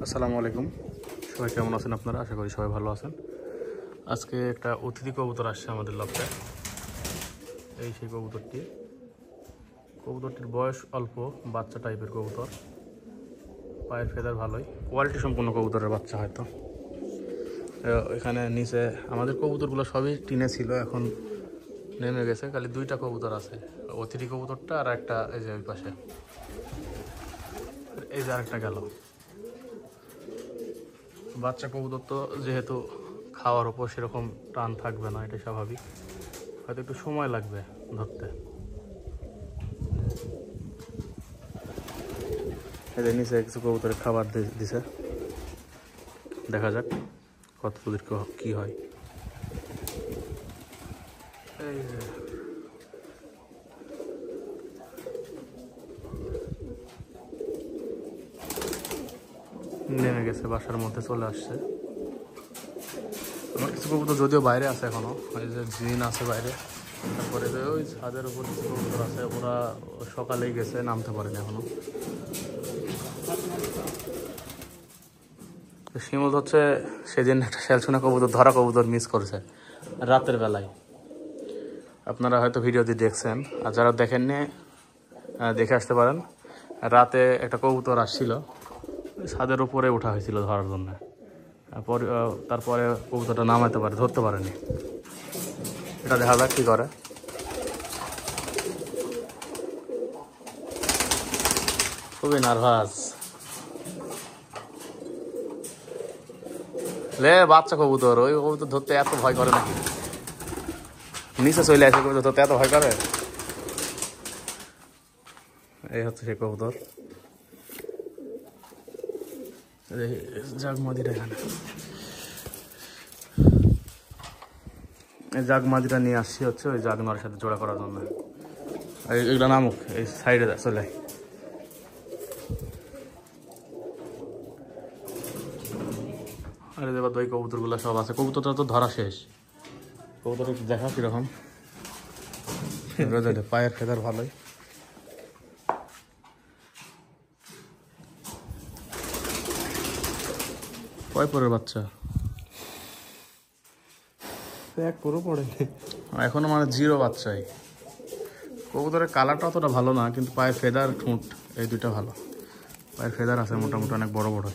আসসালামু আলাইকুম, সবাই কেমন আছেন আপনারা? আশা করি সবাই ভালো আছেন। আজকে একটা অতিথি কবুতর আসছে আমাদের লফটে। এই সেই কবুতরটির বয়স অল্প, বাচ্চা টাইপের কবুতর, পায়ের ফেদার ভালোই, কোয়ালিটি সম্পূর্ণ কবুতরের বাচ্চা হয়তো। এখানে নিচে আমাদের কবুতরগুলো সবই টিনে ছিল, এখন নেমে গেছে, খালি দুইটা কবুতর আছে, অতিথি কবুতরটা আর একটা এই যে ওই পাশে, এই যে আরেকটা গেল। বাচ্চা কবুতর তো যেহেতু খাওয়ার উপর সেরকম টান থাকবে না, এটা স্বাভাবিক, হয়তো একটু সময় লাগবে ধরতে। এদের নিচে কিছু কবুতরের খাবার দিছে, দেখা যাক কত দূর কি হয়। এই যে নেমে গেছে, বাসার মধ্যে চলে আসছে। আমার কিছু কবুতর যদিও বাইরে আছে এখনো, ওই যে জিন আছে বাইরে, তারপরে যে ওই ছাদের উপর কিছু কবুতর আছে, ওরা সকালেই গেছে, নামতে পারেনি এখনো। শিমুল হচ্ছে সেদিন একটা শ্যালসোনা কবুতর, ধরা কবুতর মিস করেছে রাতের বেলায়, আপনারা হয়তো ভিডিওটি দেখছেন, আর যারা দেখেননি দেখে আসতে পারেন। রাতে একটা কবুতর আসছিল, ছাদের উপরে ওঠা হয়েছিল ধরার জন্য, তারপরে কবুতরটা নামাতে পারে, ধরতে পারেনি। এটা দেখা যাক কি করে। খুবই নার্ভাস লে, বাচ্চা কবুতর, ওই কবুতর ধরতে এত ভয় করে নাকি? নিচে চলে আসে কবুতর ধরতে এত ভয় করে? এই হচ্ছে সে কবুতর, জাগমাদিটা এখানে, এই জাগমাদিটা নিয়ে আসছি হচ্ছে ওই জাগমার সাথে জোড়া করার জন্য। এগুলো নামুক, এই সাইডে চলে। আরে দেবা, ওই কবুতরগুলো সব আছে, কবুতরটা তো ধরা শেষ। কবুতর একটু দেখা কিরকম, পায়ের ফেদার ভালোই। কয় পরের বাচ্চা? এক পুরো পড়ে এখনো, মানে জিরো বাচ্চাই। কবুতরের কালারটা অতটা ভালো না, কিন্তু পায়ের ফেদার, ঠোঁট, এই দুইটা ভালো। পায়ের ফেদার আছে মোটামুটি, অনেক বড় বড়।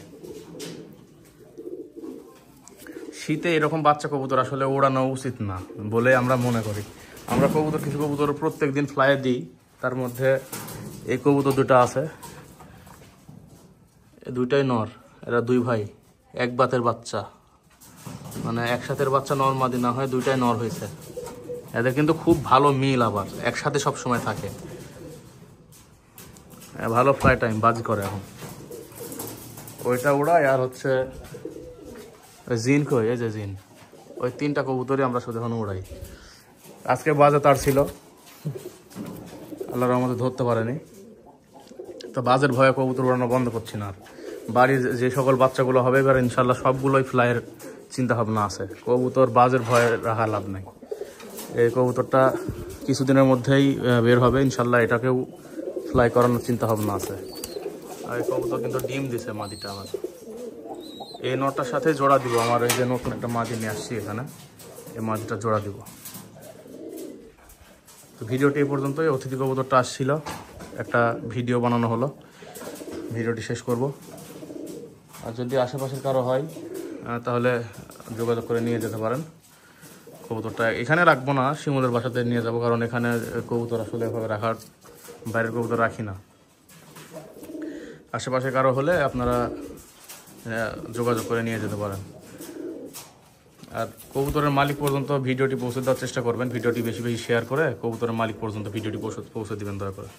শীতে এরকম বাচ্চা কবুতর আসলে ওড়ানো উচিত না বলে আমরা মনে করি। আমরা কবুতর, কিছু কবুতর প্রত্যেক দিন ফ্লাইয়ে দিই, তার মধ্যে এই কবুতর দুটা আছে, দুইটাই নর, এরা দুই ভাই, এক বাতের বাচ্চা, মানে একসাথের বাচ্চা নর মাদি না হয় দুইটাই নর হয়েছে। এদের কিন্তু খুব ভালো মিল, আবার একসাথে সব সময় থাকে, ভালো ফ্লাই টাইম বাজ করে। এখন ওইটা উড়ায়, আর হচ্ছে জিন কই, এই যে জিন, ওই তিনটা কবুতরই আমরা শুধু এখন উড়াই। আজকে বাজে তার ছিল, আল্লাহর আমাদের ধরতে পারেনি, তো বাজের ভয়ে কবুতর উড়ানো বন্ধ করছি না। আর বাড়ির যে সকল বাচ্চাগুলো হবে এবার ইনশাল্লাহ সবগুলোই ফ্লাইয়ের চিন্তা ভাবনা আছে, কবুতর বাজের ভয়ে রাখা লাভ নেই। এই কবুতরটা কিছুদিনের মধ্যেই বের হবে ইনশাল্লাহ, এটাকেও ফ্লাই করানোর চিন্তা ভাবনা আছে। আর এই কবুতর কিন্তু ডিম দিছে মাদিটা আমার, এই নটার সাথে জোড়া দিব। আমার এই যে নতুন একটা মাদি নিয়ে আসছি এখানে, এই মাদিটা জোড়া দিব। তো ভিডিওটি এই পর্যন্তই, অতিথি কবুতরটা আসছিল, একটা ভিডিও বানানো হলো, ভিডিওটি শেষ করব। আর যদি আশেপাশের কারো হয় তাহলে যোগাযোগ করে নিয়ে যেতে পারেন। কবুতরটা এখানে রাখবো না, শিমুলের বাসাতে নিয়ে যাব, কারণ এখানে কবুতর আসলে এভাবে রাখার, বাইরের কবুতর রাখি না। আশেপাশে কারো হলে আপনারা যোগাযোগ করে নিয়ে যেতে পারেন। আর কবুতরের মালিক পর্যন্ত ভিডিওটি পৌঁছে দেওয়ার চেষ্টা করবেন, ভিডিওটি বেশি বেশি শেয়ার করে কবুতরের মালিক পর্যন্ত ভিডিওটি পৌঁছে দিবেন দয়া করে।